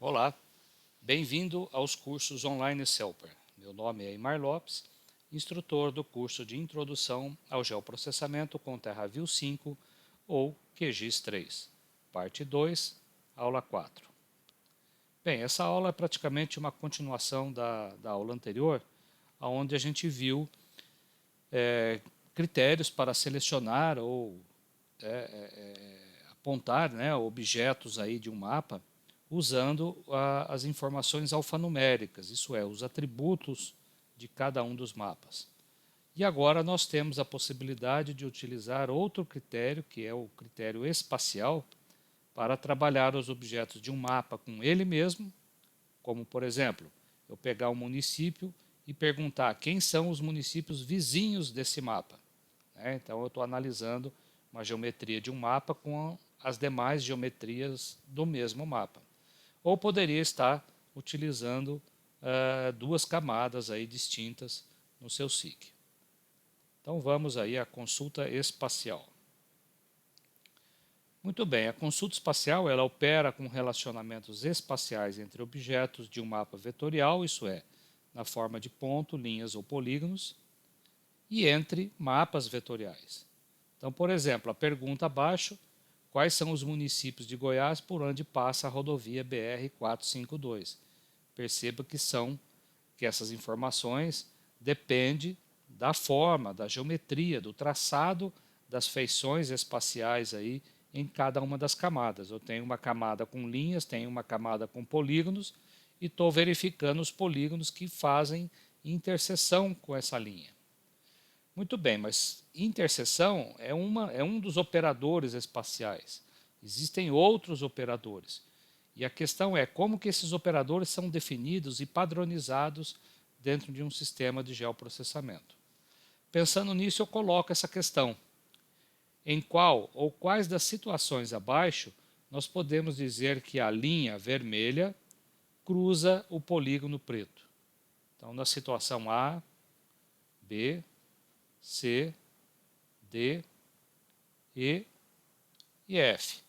Olá, bem-vindo aos cursos online Celper. Meu nome é Eymar Lopes, instrutor do curso de Introdução ao Geoprocessamento com TerraView 5 ou QGIS 3, parte 2, aula 4. Bem, essa aula é praticamente uma continuação da aula anterior, onde a gente viu critérios para selecionar ou apontar, né, objetos aí de um mapa usando as informações alfanuméricas, isso é, os atributos de cada um dos mapas. E agora nós temos a possibilidade de utilizar outro critério, que é o critério espacial, para trabalhar os objetos de um mapa com ele mesmo, como por exemplo, eu pegar um município e perguntar quem são os municípios vizinhos desse mapa. Então eu estou analisando uma geometria de um mapa com as demais geometrias do mesmo mapa. Ou poderia estar utilizando duas camadas aí distintas no seu SIG. Então vamos aí à consulta espacial. Muito bem, a consulta espacial ela opera com relacionamentos espaciais entre objetos de um mapa vetorial, isso é, na forma de ponto, linhas ou polígonos, e entre mapas vetoriais. Então, por exemplo, a pergunta abaixo, quais são os municípios de Goiás por onde passa a rodovia BR-452? Perceba que essas informações dependem da forma, da geometria, do traçado, das feições espaciais aí em cada uma das camadas. Eu tenho uma camada com linhas, tenho uma camada com polígonos e estou verificando os polígonos que fazem interseção com essa linha. Muito bem, mas interseção é um dos operadores espaciais. Existem outros operadores. E a questão é como que esses operadores são definidos e padronizados dentro de um sistema de geoprocessamento. Pensando nisso, eu coloco essa questão. Em qual ou quais das situações abaixo nós podemos dizer que a linha vermelha cruza o polígono preto? Então, na situação A, B, C, D, E e F.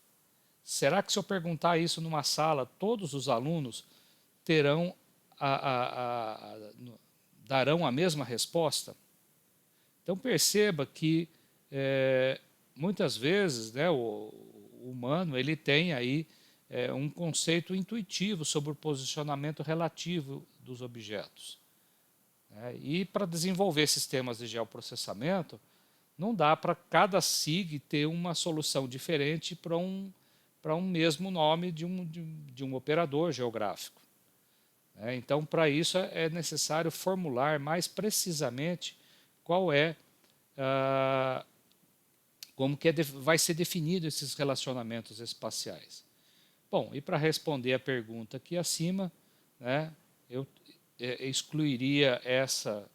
Será que se eu perguntar isso numa sala, todos os alunos terão darão a mesma resposta? Então perceba que muitas vezes, né, o humano ele tem aí um conceito intuitivo sobre o posicionamento relativo dos objetos. E para desenvolver sistemas de geoprocessamento, não dá para cada SIG ter uma solução diferente para um mesmo nome de um operador geográfico. Então, para isso é necessário formular mais precisamente qual como que vai ser definido esses relacionamentos espaciais. Bom, e para responder a pergunta aqui acima, né, eu excluiria essa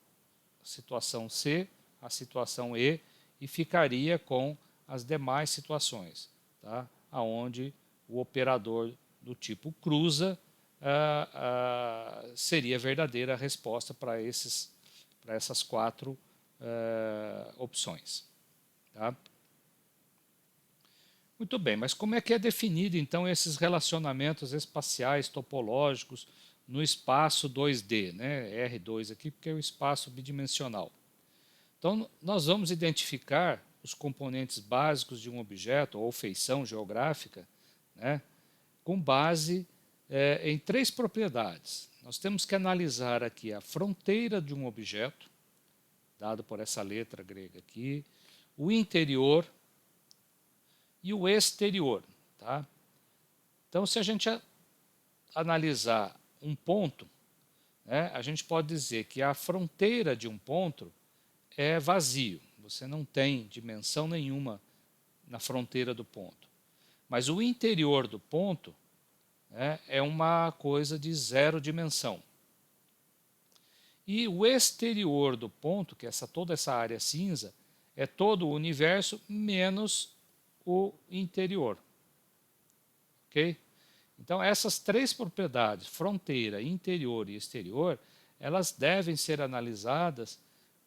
situação C, a situação E, e ficaria com as demais situações, tá? Onde o operador do tipo cruza seria a verdadeira resposta para essas quatro opções. Tá? Muito bem, mas como é que é definido então esses relacionamentos espaciais topológicos no espaço 2D, né? R2 aqui, porque é o espaço bidimensional. Então, nós vamos identificar os componentes básicos de um objeto ou feição geográfica, né, com base em três propriedades. Nós temos que analisar aqui a fronteira de um objeto, dado por essa letra grega aqui, o interior e o exterior. Tá? Então, se a gente analisar um ponto, né, a gente pode dizer que a fronteira de um ponto é vazio, você não tem dimensão nenhuma na fronteira do ponto. Mas o interior do ponto é uma coisa de zero dimensão. E o exterior do ponto, que é toda essa área cinza, é todo o universo menos o interior. Ok? Então essas três propriedades, fronteira, interior e exterior, elas devem ser analisadas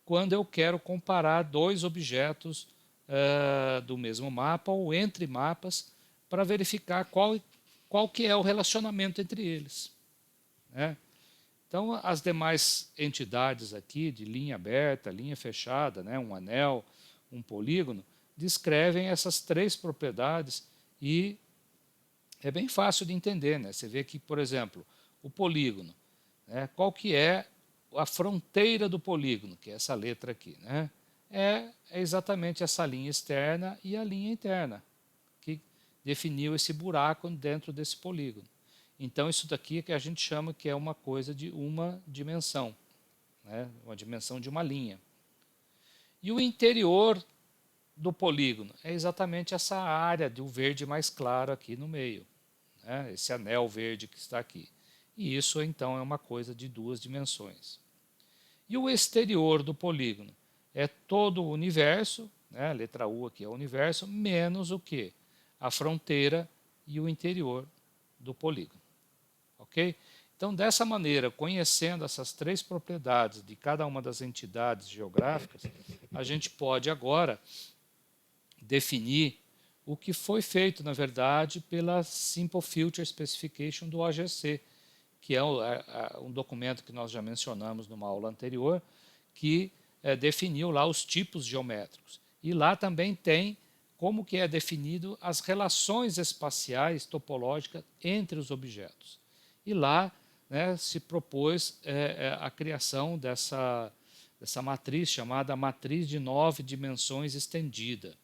quando eu quero comparar dois qual qual que é o relacionamento entre eles, né? Então, as demais entidades aqui, de linha aberta, linha fechada, né, um anel, um polígono, descrevem essas três propriedades e é bem fácil de entender, né? Você vê que, por exemplo, o polígono, né, qual que é a fronteira do polígono, que é essa letra aqui, né? É exatamente essa linha externa e a linha interna, que definiu esse buraco dentro desse polígono. Então, isso daqui é que a gente chama que é uma coisa de uma dimensão, né? Uma dimensão de uma linha. E o interior do polígono é exatamente essa área do verde mais claro aqui no meio, né? Esse anel verde que está aqui. E isso, então, é uma coisa de duas dimensões. E o exterior do polígono é todo o universo, né? A letra U aqui é o universo, menos o quê? A fronteira e o interior do polígono. Ok? Então, dessa maneira, conhecendo essas três propriedades de cada uma das entidades geográficas, a gente pode agora definir o que foi feito, na verdade, pela Simple Filter Specification do OGC, que é um documento que nós já mencionamos numa aula anterior, que definiu lá os tipos geométricos. E lá também tem como que é definido as relações espaciais topológicas entre os objetos. E lá, né, se propôs a criação dessa matriz chamada matriz de 9 dimensões estendida.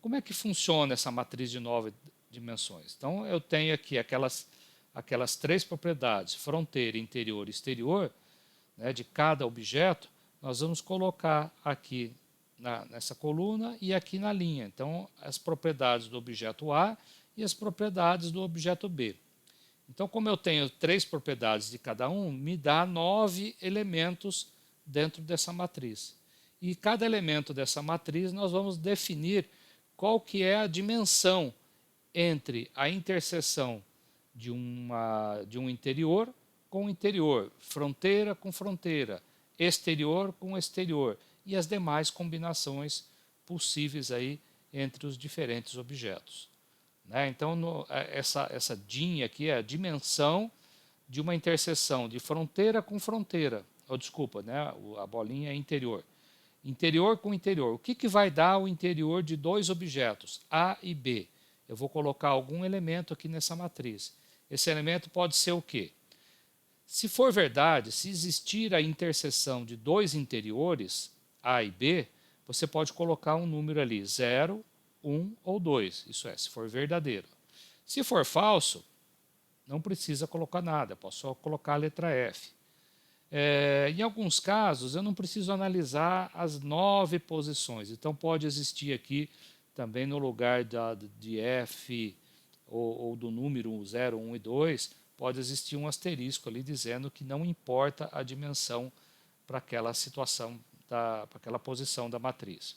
Como é que funciona essa matriz de 9 dimensões? Então, eu tenho aqui aquelas três propriedades, fronteira, interior e exterior, né, de cada objeto, nós vamos colocar aqui nessa coluna e aqui na linha. Então, as propriedades do objeto A e as propriedades do objeto B. Então, como eu tenho três propriedades de cada um, me dá 9 elementos dentro dessa matriz. E cada elemento dessa matriz nós vamos definir qual que é a dimensão entre a interseção de um interior com interior, fronteira com fronteira, exterior com exterior e as demais combinações possíveis aí entre os diferentes objetos. Né? Então, essa DIN aqui é a dimensão de uma interseção de fronteira com fronteira. Oh, desculpa, né? A bolinha é interior. Interior com interior. O que vai dar o interior de dois objetos, A e B? Eu vou colocar algum elemento aqui nessa matriz. Esse elemento pode ser o quê? Se for verdade, se existir a interseção de dois interiores, A e B, você pode colocar um número ali, 0, 1 ou 2. Isso é, se for verdadeiro. Se for falso, não precisa colocar nada, posso só colocar a letra F. Em alguns casos, eu não preciso analisar as 9 posições. Então, pode existir aqui, também no lugar de F ou do número 0, 1 e 2, pode existir um asterisco ali dizendo que não importa a dimensão para aquela situação, para aquela posição da matriz.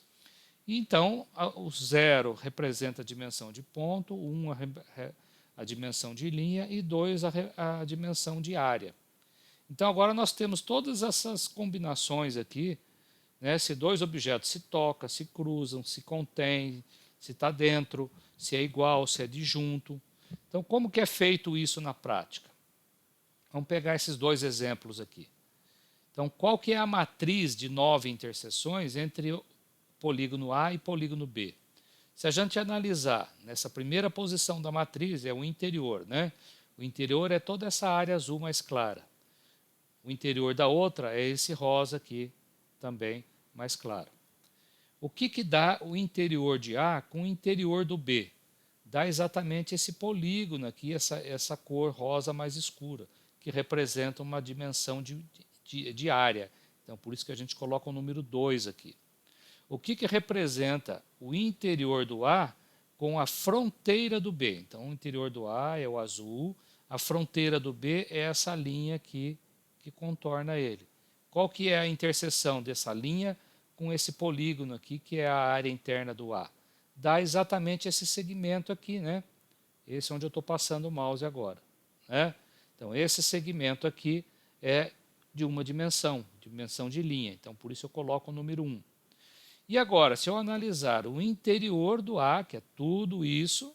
Então, o 0 representa a dimensão de ponto, 1 a dimensão de linha e 2 a dimensão de área. Então, agora nós temos todas essas combinações aqui, né, se dois objetos se tocam, se cruzam, se contêm, se está dentro, se é igual, se é disjunto. Então, como que é feito isso na prática? Vamos pegar esses dois exemplos aqui. Então, qual que é a matriz de 9 interseções entre o polígono A e polígono B? Se a gente analisar nessa primeira posição da matriz, é o interior, né? O interior é toda essa área azul mais clara. O interior da outra é esse rosa aqui, também mais claro. O que dá o interior de A com o interior do B? Dá exatamente esse polígono aqui, essa cor rosa mais escura, que representa uma dimensão de área. Então, por isso que a gente coloca o número 2 aqui. O que representa o interior do A com a fronteira do B? Então, o interior do A é o azul, a fronteira do B é essa linha aqui que contorna ele. Qual que é a interseção dessa linha com esse polígono aqui, que é a área interna do A? Dá exatamente esse segmento aqui, né? Esse é onde eu estou passando o mouse agora, né? Então, esse segmento aqui é de uma dimensão de linha. Então, por isso eu coloco o número 1. E agora, se eu analisar o interior do A, que é tudo isso,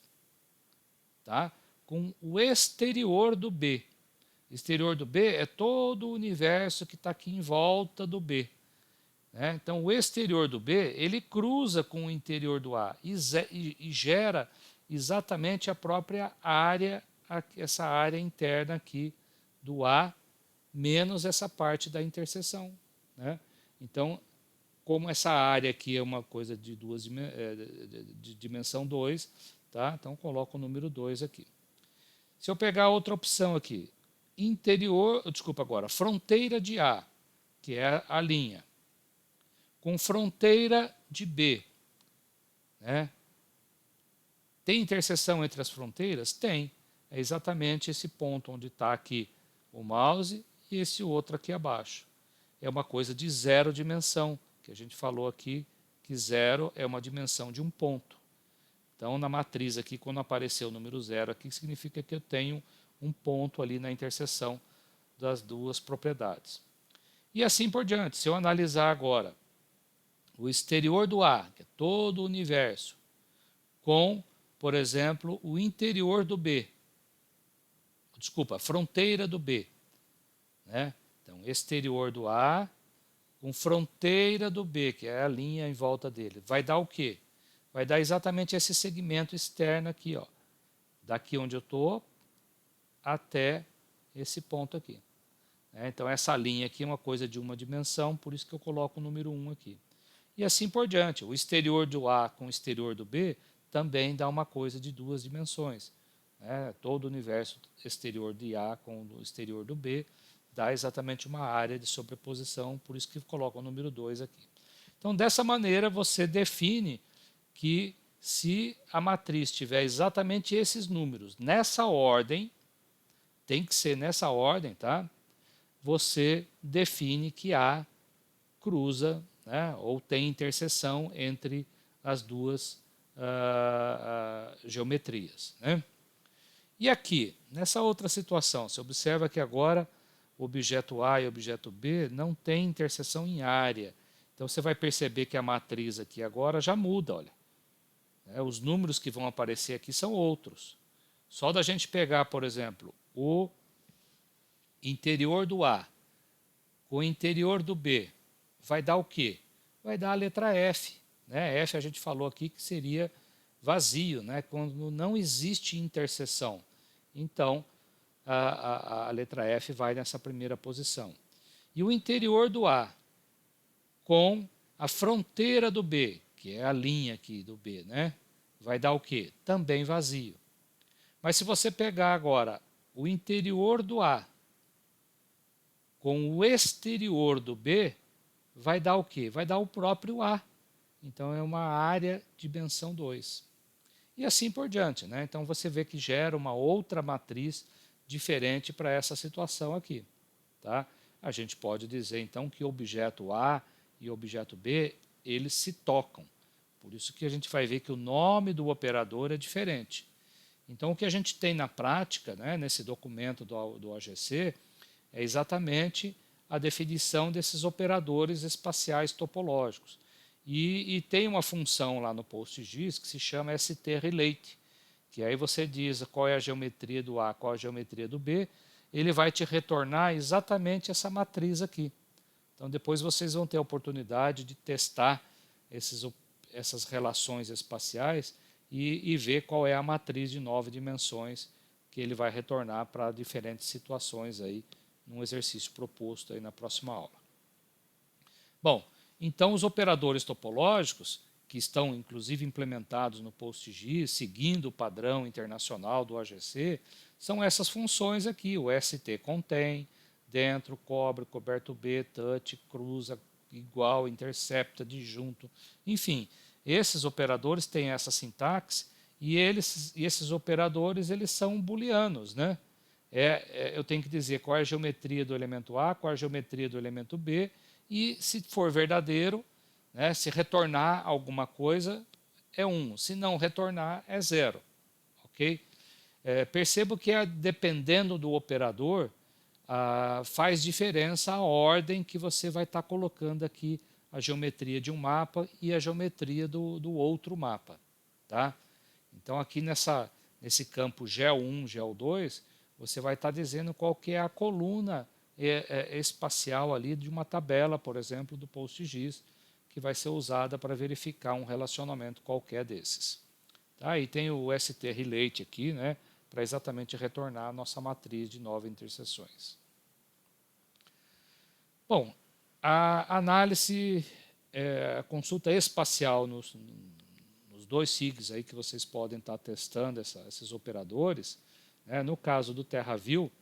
tá? com o exterior do B. Exterior do B é todo o universo que está aqui em volta do B. Né? Então, o exterior do B, ele cruza com o interior do A e gera exatamente a própria área, essa área interna aqui do A, menos essa parte da interseção. Né? Então, como essa área aqui é uma coisa de de dimensão 2, tá? Então coloco o número 2 aqui. Se eu pegar outra opção aqui, fronteira de A, que é a linha, com fronteira de B, né? Tem interseção entre as fronteiras? Tem. É exatamente esse ponto onde está aqui o mouse e esse outro aqui abaixo. É uma coisa de zero dimensão, que a gente falou aqui que zero é uma dimensão de um ponto. Então, na matriz aqui, quando apareceu o número zero aqui, significa que eu tenho um ponto ali na interseção das duas propriedades. E assim por diante. Se eu analisar agora o exterior do A, que é todo o universo, com, por exemplo, o interior do B, a fronteira do B, né? Então, exterior do A com fronteira do B, que é a linha em volta dele, vai dar o quê? Vai dar exatamente esse segmento externo aqui, ó, daqui onde eu estou até esse ponto aqui. Então, essa linha aqui é uma coisa de uma dimensão, por isso que eu coloco o número 1 aqui. E assim por diante. O exterior do A com o exterior do B também dá uma coisa de duas dimensões. Todo o universo exterior de A com o exterior do B dá exatamente uma área de sobreposição, por isso que coloca o número 2 aqui. Então, dessa maneira, você define que se a matriz tiver exatamente esses números nessa ordem, tem que ser nessa ordem, tá? Você define que A cruza, né, ou tem interseção entre as duas geometrias. Né? E aqui, nessa outra situação, você observa que agora o objeto A e o objeto B não têm interseção em área. Então você vai perceber que a matriz aqui agora já muda, olha. Os números que vão aparecer aqui são outros. Só da gente pegar, por exemplo, o interior do A com o interior do B, vai dar o quê? Vai dar a letra F. Né? F a gente falou aqui que seria vazio, né? Quando não existe interseção. Então, a letra F vai nessa primeira posição. E o interior do A com a fronteira do B, que é a linha aqui do B, né? Vai dar o quê? Também vazio. Mas se você pegar agora o interior do A com o exterior do B, vai dar o quê? Vai dar o próprio A. Então, é uma área dimensão 2. E assim por diante. Né? Então, você vê que gera uma outra matriz diferente para essa situação aqui. Tá? A gente pode dizer, então, que o objeto A e o objeto B, eles se tocam. Por isso que a gente vai ver que o nome do operador é diferente. Então, o que a gente tem na prática, né, nesse documento do OGC, é exatamente a definição desses operadores espaciais topológicos. E tem uma função lá no PostGIS que se chama strelate, que aí você diz qual é a geometria do A, qual é a geometria do B, ele vai te retornar exatamente essa matriz aqui. Então depois vocês vão ter a oportunidade de testar essas relações espaciais e ver qual é a matriz de 9 dimensões que ele vai retornar para diferentes situações aí, num exercício proposto aí na próxima aula. Bom, então os operadores topológicos, que estão inclusive implementados no PostGIS, seguindo o padrão internacional do OGC, são essas funções aqui, o ST contém, dentro, cobre, coberto B, touch, cruza, igual, intercepta, disjunto, enfim, esses operadores têm essa sintaxe e esses operadores eles são booleanos, né? Eu tenho que dizer qual é a geometria do elemento A, qual é a geometria do elemento B, e se for verdadeiro, né, se retornar alguma coisa, é 1. Se não retornar, é 0. Okay? Percebo que, dependendo do operador, faz diferença a ordem que você vai estar colocando aqui a geometria de um mapa e a geometria do outro mapa. Tá? Então, aqui nesse campo GEO1, GEO2, você vai estar dizendo qual que é a coluna espacial ali de uma tabela, por exemplo, do PostGIS, que vai ser usada para verificar um relacionamento qualquer desses. Tá? E tem o ST-Relate aqui, né, para exatamente retornar a nossa matriz de 9 interseções. Bom, a análise, a consulta espacial nos 2 SIGs aí que vocês podem estar testando esses operadores, né, no caso do TerraView,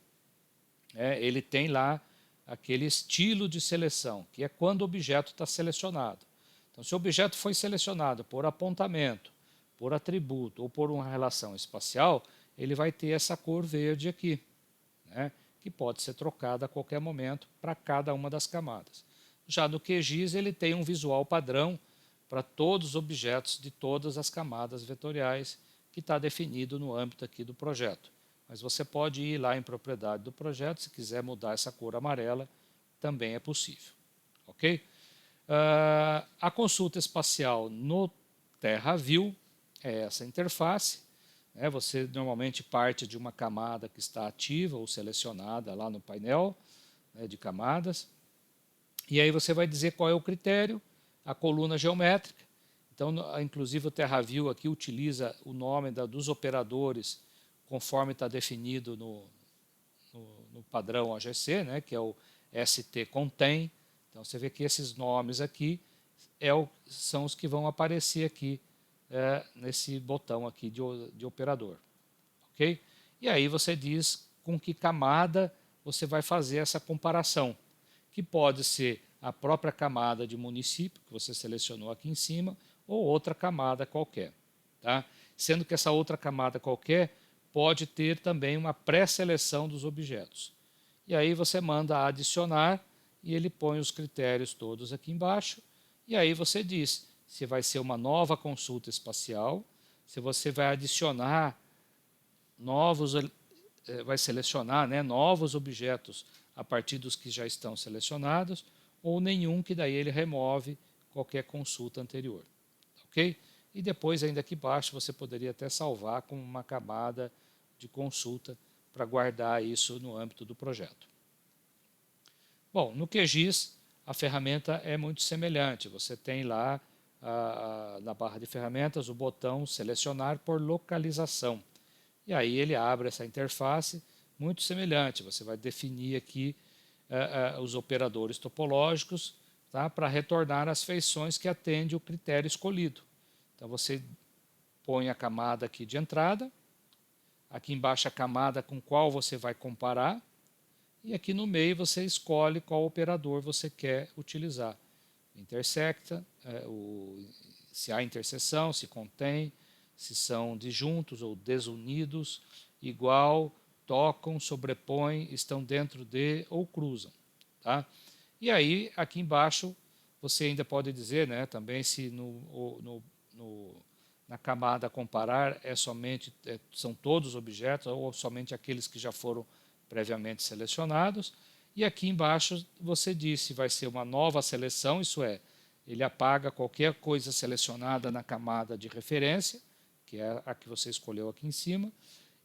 ele tem lá aquele estilo de seleção, que é quando o objeto está selecionado. Então, se o objeto foi selecionado por apontamento, por atributo ou por uma relação espacial, ele vai ter essa cor verde aqui, né, que pode ser trocada a qualquer momento para cada uma das camadas. Já no QGIS, ele tem um visual padrão para todos os objetos de todas as camadas vetoriais, que está definido no âmbito aqui do projeto. Mas você pode ir lá em propriedade do projeto, se quiser mudar essa cor amarela, também é possível. Ok? A consulta espacial no TerraView é essa interface. Você normalmente parte de uma camada que está ativa ou selecionada lá no painel de camadas. E aí você vai dizer qual é o critério, a coluna geométrica. Então, inclusive o TerraView aqui utiliza o nome dos operadores conforme está definido no padrão AGC, né, que é o ST-Contain. Então você vê que esses nomes aqui são os que vão aparecer aqui nesse botão aqui de operador. Ok? E aí você diz com que camada você vai fazer essa comparação, que pode ser a própria camada de município, que você selecionou aqui em cima, ou outra camada qualquer. Tá? Sendo que essa outra camada qualquer pode ter também uma pré-seleção dos objetos. E aí você manda adicionar e ele põe os critérios todos aqui embaixo. E aí você diz se vai ser uma nova consulta espacial, se você vai adicionar vai selecionar, né, novos objetos a partir dos que já estão selecionados, ou nenhum, que daí ele remove qualquer consulta anterior. Ok? E depois, ainda aqui embaixo, você poderia até salvar com uma camada de consulta para guardar isso no âmbito do projeto. Bom, no QGIS, a ferramenta é muito semelhante. Você tem lá, na barra de ferramentas, o botão selecionar por localização. E aí ele abre essa interface muito semelhante. Você vai definir aqui os operadores topológicos, tá, para retornar as feições que atendem o critério escolhido. Então você põe a camada aqui de entrada, aqui embaixo a camada com qual você vai comparar, e aqui no meio você escolhe qual operador você quer utilizar. Intersecta, se há interseção, se contém, se são disjuntos ou desunidos, igual, tocam, sobrepõem, estão dentro de ou cruzam. Tá? E aí, aqui embaixo, você ainda pode dizer, né, também se na camada comparar são todos os objetos ou somente aqueles que já foram previamente selecionados. E aqui embaixo você diz se vai ser uma nova seleção, isso é, ele apaga qualquer coisa selecionada na camada de referência, que é a que você escolheu aqui em cima,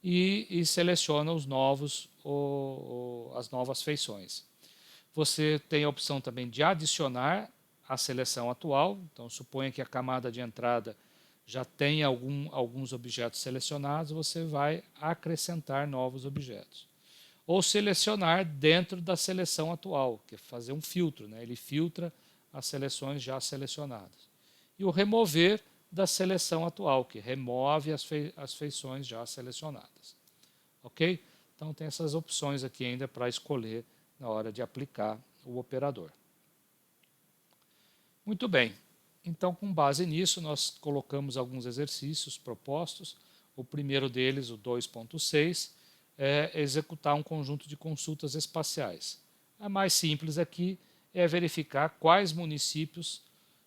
e seleciona as novas feições. Você tem a opção também de adicionar a seleção atual. Então, suponha que a camada de entrada já tem alguns objetos selecionados, você vai acrescentar novos objetos. Ou selecionar dentro da seleção atual, que é fazer um filtro, né? Ele filtra as seleções já selecionadas. E o remover da seleção atual, que remove as feições já selecionadas. Ok? Então tem essas opções aqui ainda para escolher na hora de aplicar o operador. Muito bem. Então, com base nisso, nós colocamos alguns exercícios propostos. O primeiro deles, o 2.6, é executar um conjunto de consultas espaciais. A mais simples aqui é verificar quais municípios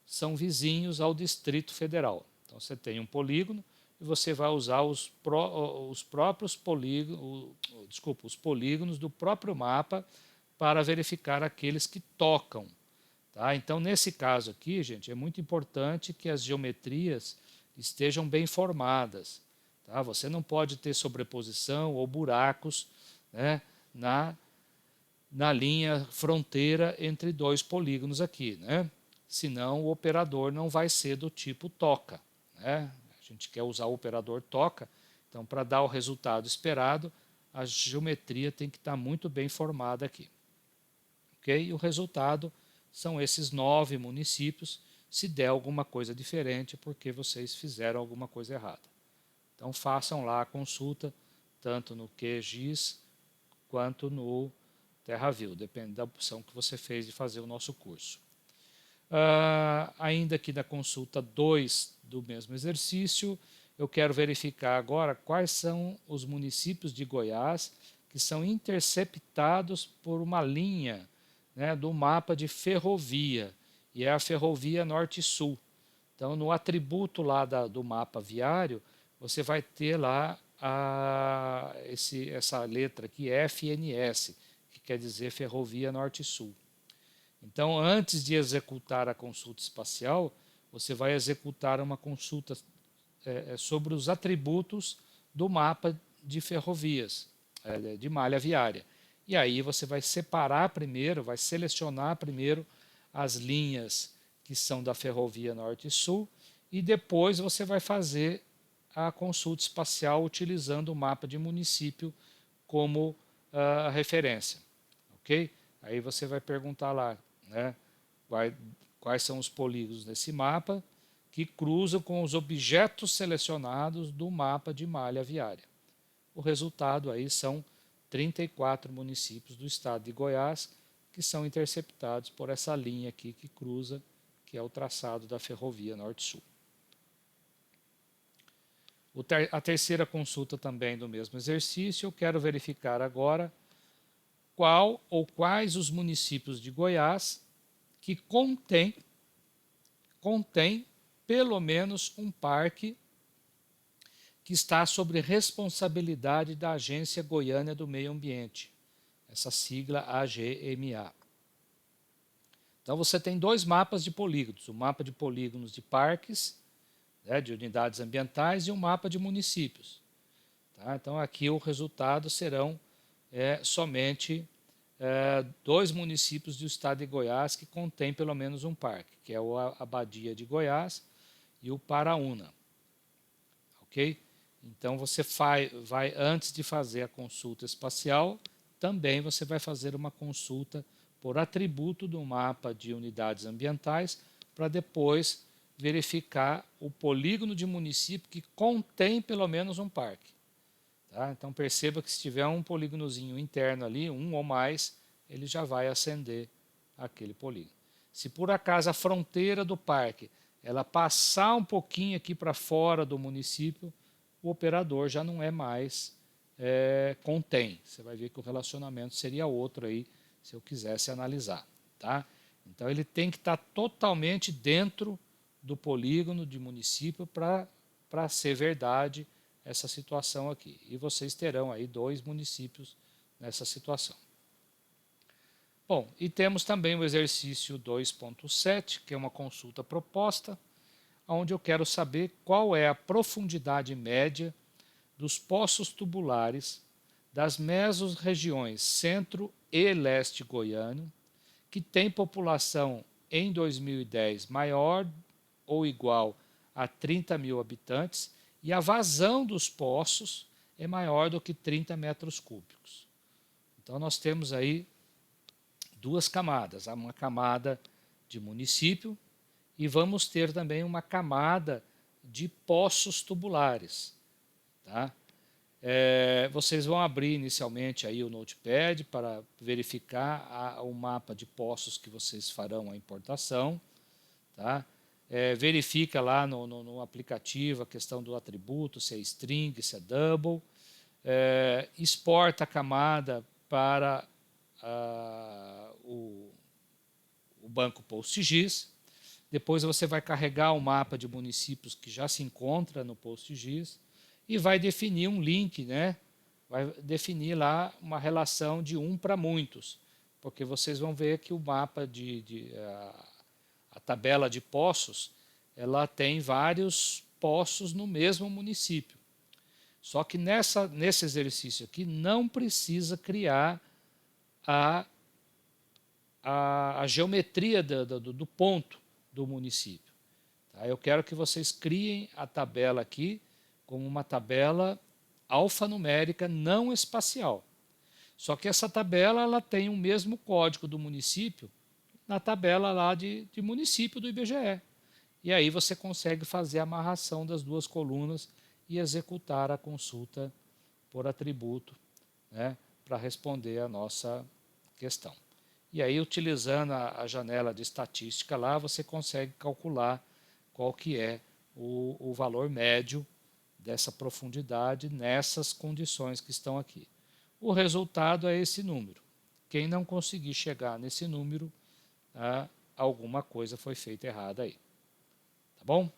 são vizinhos ao Distrito Federal. Então, você tem um polígono e você vai usar os polígonos do próprio mapa para verificar aqueles que tocam. Tá? Então, nesse caso aqui, gente, é muito importante que as geometrias estejam bem formadas. Tá? Você não pode ter sobreposição ou buracos, né, na linha fronteira entre dois polígonos aqui, né? Senão o operador não vai ser do tipo toca, né? A gente quer usar o operador toca, então para dar o resultado esperado, a geometria tem que estar muito bem formada aqui. Ok? E o resultado são esses 9 municípios, se der alguma coisa diferente, porque vocês fizeram alguma coisa errada. Então façam lá a consulta, tanto no QGIS quanto no TerraView, depende da opção que você fez de fazer o nosso curso. Ainda aqui na consulta 2 do mesmo exercício, eu quero verificar agora quais são os municípios de Goiás que são interceptados por uma linha, né, do mapa de ferrovia, e é a ferrovia Norte-Sul. Então, no atributo lá do mapa viário, você vai ter lá essa letra aqui, FNS, que quer dizer Ferrovia Norte-Sul. Então, antes de executar a consulta espacial, você vai executar uma consulta sobre os atributos do mapa de ferrovias, de malha viária. E aí você vai separar primeiro, vai selecionar primeiro as linhas que são da ferrovia Norte e Sul, e depois você vai fazer a consulta espacial utilizando o mapa de município como referência. Ok? Aí você vai perguntar lá, né, quais são os polígonos desse mapa que cruzam com os objetos selecionados do mapa de malha viária. O resultado aí são 34 municípios do estado de Goiás que são interceptados por essa linha aqui que cruza, que é o traçado da ferrovia Norte-Sul. A terceira consulta também do mesmo exercício, eu quero verificar agora qual ou quais os municípios de Goiás que contém pelo menos um parque que está sob responsabilidade da Agência Goiana do Meio Ambiente, essa sigla AGMA. Então você tem 2 mapas de polígonos, o mapa de polígonos de parques, né, de unidades ambientais, e um mapa de municípios. Tá? Então aqui o resultado serão somente 2 municípios do estado de Goiás que contém pelo menos um parque, que é a Abadia de Goiás e o Paraúna. Ok? Então você vai, antes de fazer a consulta espacial, também você vai fazer uma consulta por atributo do mapa de unidades ambientais, para depois verificar o polígono de município que contém pelo menos um parque. Tá? Então perceba que se tiver um polígonozinho interno ali, um ou mais, ele já vai acender aquele polígono. Se por acaso a fronteira do parque ela passar um pouquinho aqui para fora do município, o operador já não é mais contém. Você vai ver que o relacionamento seria outro aí, se eu quisesse analisar. Tá? Então ele tem que estar totalmente dentro do polígono de município para ser verdade essa situação aqui. E vocês terão aí 2 municípios nessa situação. Bom, e temos também o exercício 2.7, que é uma consulta proposta, onde eu quero saber qual é a profundidade média dos poços tubulares das mesorregiões centro e leste goiano, que tem população em 2010 maior ou igual a 30 mil habitantes, e a vazão dos poços é maior do que 30 metros cúbicos. Então nós temos aí 2 camadas, uma camada de município e vamos ter também uma camada de poços tubulares. Tá? Vocês vão abrir inicialmente aí o Notepad para verificar o mapa de poços que vocês farão a importação. Tá? Verifica lá no aplicativo a questão do atributo, se é string, se é double. Exporta a camada para o banco PostGIS. Depois você vai carregar o mapa de municípios que já se encontra no PostGIS e vai definir um link, né? Vai definir lá uma relação de 1 para muitos, porque vocês vão ver que o mapa a tabela de poços, ela tem vários poços no mesmo município. Só que nesse exercício aqui não precisa criar a, a geometria do ponto do município. Tá? Eu quero que vocês criem a tabela aqui como uma tabela alfanumérica não espacial. Só que essa tabela ela tem o mesmo código do município na tabela lá de município do IBGE. E aí você consegue fazer a amarração das duas colunas e executar a consulta por atributo, né, para responder a nossa questão. E aí, utilizando a janela de estatística lá, você consegue calcular qual que é o valor médio dessa profundidade nessas condições que estão aqui. O resultado é esse número. Quem não conseguir chegar nesse número, alguma coisa foi feita errada aí. Tá bom?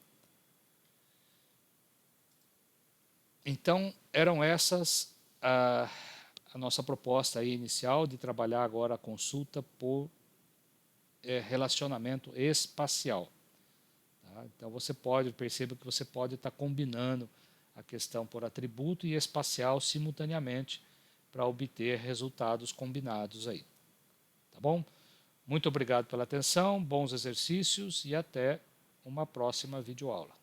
Então, eram essas a nossa proposta aí inicial de trabalhar agora a consulta por relacionamento espacial. Tá? Então, você perceba que você pode estar combinando a questão por atributo e espacial simultaneamente para obter resultados combinados aí. Tá bom? Muito obrigado pela atenção, bons exercícios e até uma próxima videoaula.